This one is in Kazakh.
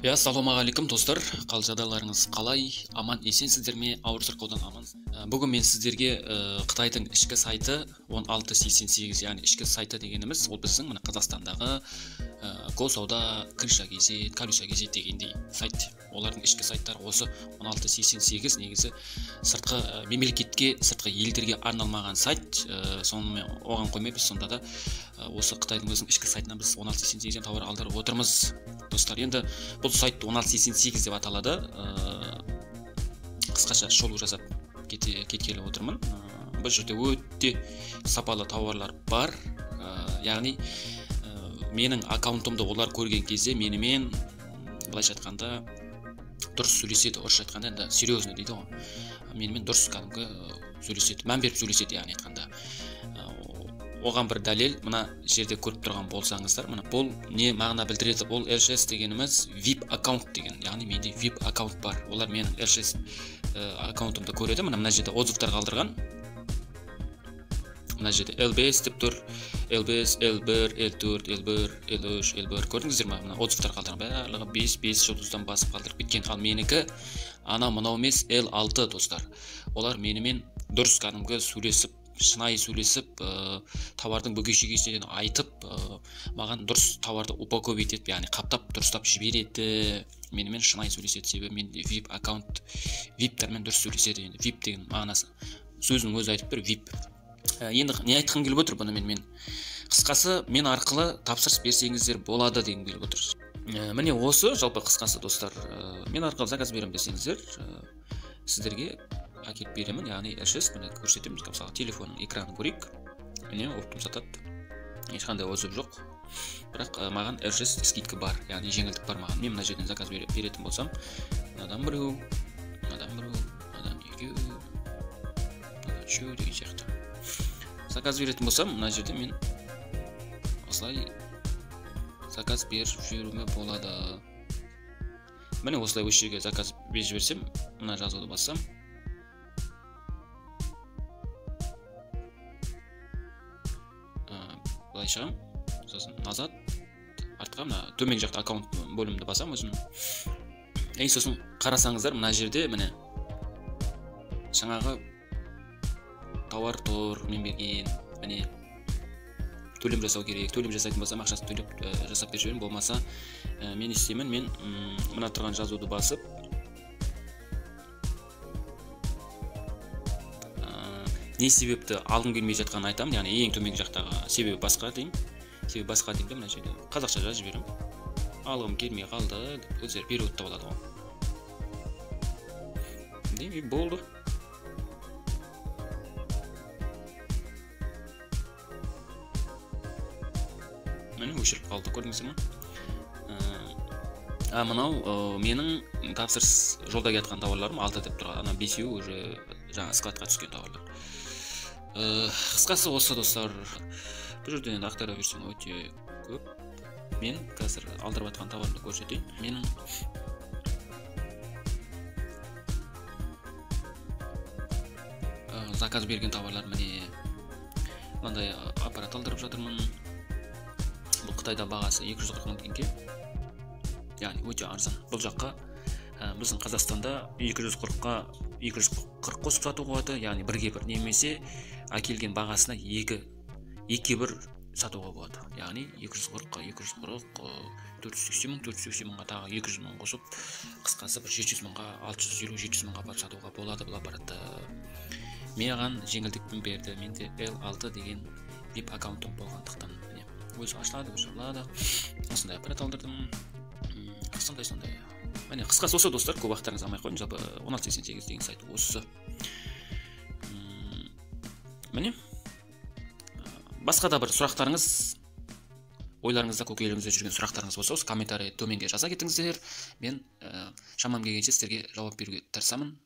Ассалаумағалейкум достар, қал жағдайларыңыз қалай? Аман есенсіздер ме? Ауыр сырқаудан аман. Бүгін мен сіздерге Қытайдың ішкі сайты 1688, яғни ішкі сайты дегеніміз ол біздің мына Қазақстандағы Госауда, Крыша Газет, Калюша Газет дегендей сайт. Олардың ішкі сайттары осы 1688 негізі сыртқы мемлекетке, сыртқы елдерге арналмаған сайт. Сонымен оған қоймай біз сонда да осы Қытайдың өзінің ішкі сайтынан біз 1688-ден тауар алдырып отырмыз. Достар, енді бұл сайт 1688 деп аталады. Қысқаша шолу жасап кеткелі отырмын. Бұл жерде өте сапалы тауарлар бар. Яғни менің аккаунтымды олар көрген кезде менімен былайша айтқанда дұрыс сөйлеседі, орысша айтқанда енді серьезно дейді ғой. Менімен дұрыс кәдімгі сөйлеседі, мән беріп сөйлеседі, яғни айтқанда. Оған бір дәлел мына жерде көріп тұрған болсаңыздар, мына бұл не мағына білдіреді? Ол RSS дегеніміз VIP аккаунт деген, яғни менде VIP аккаунт бар. Олар менің RSS аккаунтымды көреді. Мына жерде отзывтар қалдырған. Мына жерде L5 деп тұр. L5, L1, L4, L1, L3, L1. Көрдіңіздер ме? Мына отзывтар қалдырған. Барлығы 5 жұлдыздан басып қалдырып кеткен. Ал менікі ана мынау емес, L6 достар. Олар менімен дұрыс кәдімгі сөйлесіп, шынайы сөйлесіп, тауардың бөгей-шегесінен айтып, маған дұрыс тауарды упаковать етіп, яғни қаптап, дұрыстап жібереді. Менімен шынайы сөйлеседі, себебі мен VIP аккаунт, VIP-тармен дұрыс сөйлеседі. Енді VIP деген мағынасы сөзінің өзі айтып тұр, VIP. Енді не айтқым келіп отыр бұны мен қысқасы мен арқылы тапсырыс берсеңіздер болады дегім келіп отыр. Міне осы жалпы қысқасы достар, мен арқылы заказ беремін десеңіздер, сіздерге әкеліп беремін, яғни RSS міне көрсетеміз. Мысалы телефонның экранын көрейік, міне оптым сатады, ешқандай отзыв жоқ, бірақ маған RSS скидка бар, яғни жеңілдік бар маған. Мен мына жерден заказ беретін болсам, мынадан біреу, мынадан екеу, мынадан үшеу деген сияқты заказ беретін болсам, мына жерде мен осылай заказ беріп жүруіме болады. Міне осылай осы жерге заказ беріп жіберсем, мына жазуды бассам, былай шығам, сосын назад, артқа мына төмен жақта аккаунт бөлімді басам өзім. Сосын қарасаңыздар, мына жерде міне жаңағы тауар тұр, мен берген, міне төлем жасау керек. Төлем жасайтын болсам, ақшасын төлеп жасап беріп жіберем, болмаса мен істеймін, мен мына тұрған жазуды басып, не себепті алғым келмей жатқанын айтамын, яғни ең төмен жақтағы себебі басқа деймін. Себебі басқа деймін, мына жерде қазақша жазып жіберем. Алғым келмей қалды деп өздері перевод та болады ғой. Деймін, болды. Міне өшіріп қалды, көрдіңіздер ме? Мынау менің тапсырыс жолда кеткен тауарларым 6 деп тұрған, ана 5-еу уже жаңа складқа түскен тауарлар. Қысқасы осы достар. Бұл жерден енді ақтара берсем өте көп. Мен қазір алдырып жатқан тауарымды көрсетейін. Менің заказ берген тауарлар міне мынандай аппарат алдырып жатырмын. Бұл Қытайда бағасы 240 мың теңге. Яғни өте арзан. Бұл жаққа біздің Қазақстанда 240-қа 240 қосып сатуға болады, яғни бірге бір, немесе әкелген бағасына екі бір сатуға болады. Яғни 240-қа 240, 480 мыңға тағы 200 мың қосып, қысқасы бір 700 мыңға, 650-700 мыңға барып сатуға болады бұл аппаратты. Маған жеңілдікпен берді. Менде L6 деген VIP аккаунтым болғандықтан өзі ашылады, өзі алады. Осындай аппарат алдырдым. Сондай. Міне қысқасы осы достар, көп уақыттарыңызды алмай қойдым. Жалпы 1688 деген сайт осы. Міне басқа да бір сұрақтарыңыз, ойларыңызда, көкейіңізде жүрген сұрақтарыңыз болса, осы комментарий төменге жаза кетіңіздер. Мен шамам келгенше сіздерге жауап беруге тырысамын.